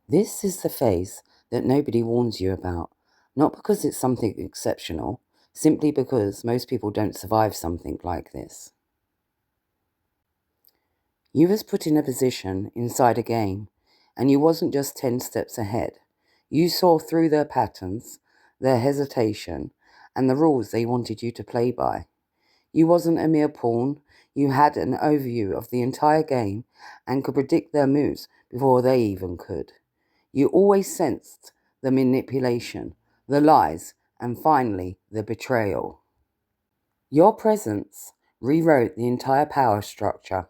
This is the phase that nobody warns you about, not because it's something exceptional, simply because most people don't survive something like this. You was put in a position inside a game, and you wasn't just 10 steps ahead. You saw through their patterns, their hesitation, and the rules they wanted you to play by. You wasn't a mere pawn, you had an overview of the entire game and could predict their moves before they even could. You always sensed the manipulation, the lies, and finally the betrayal. Your presence rewrote the entire power structure,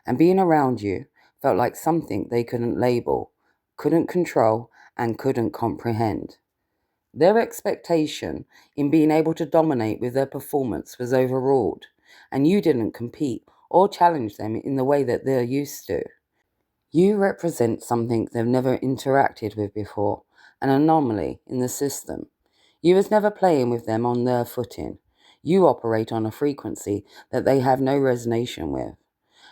and being around you felt like something they couldn't label, couldn't control, and couldn't comprehend. Their expectation in being able to dominate with their performance was overruled, and you didn't compete or challenge them in the way that they're used to. You represent something they've never interacted with before, an anomaly in the system. You was never playing with them on their footing. You operate on a frequency that they have no resonance with,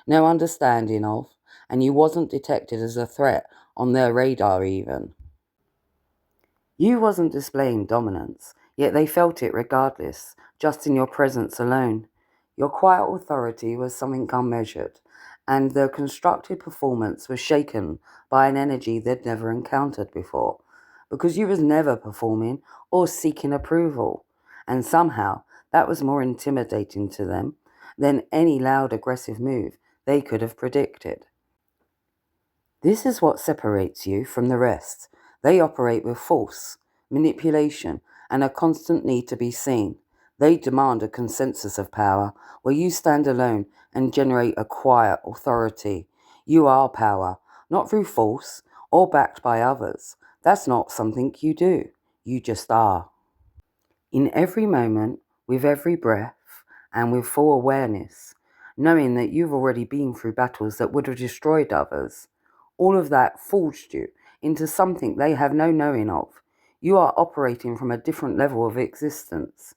no understanding of, and you wasn't detected as a threat on their radar even. You wasn't displaying dominance, yet they felt it regardless, just in your presence alone. Your quiet authority was something unmeasured, and their constructed performance was shaken by an energy they'd never encountered before, because you was never performing or seeking approval, and somehow that was more intimidating to them than any loud aggressive move they could have predicted. This is what separates you from the rest. They operate with force, manipulation, and a constant need to be seen. They demand a consensus of power where you stand alone and generate a quiet authority. You are power, not through force or backed by others. That's not something you do. You just are. In every moment, with every breath, and with full awareness, knowing that you've already been through battles that would have destroyed others, all of that forged you into something they have no knowing of. You are operating from a different level of existence.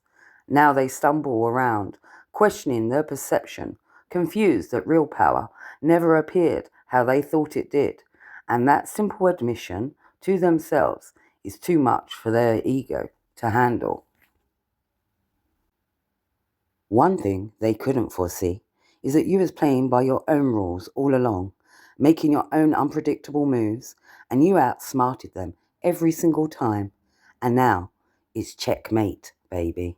Now they stumble around, questioning their perception, confused that real power never appeared how they thought it did, and that simple admission to themselves is too much for their ego to handle. One thing they couldn't foresee is that you was playing by your own rules all along, making your own unpredictable moves, and you outsmarted them every single time. And now it's checkmate, baby.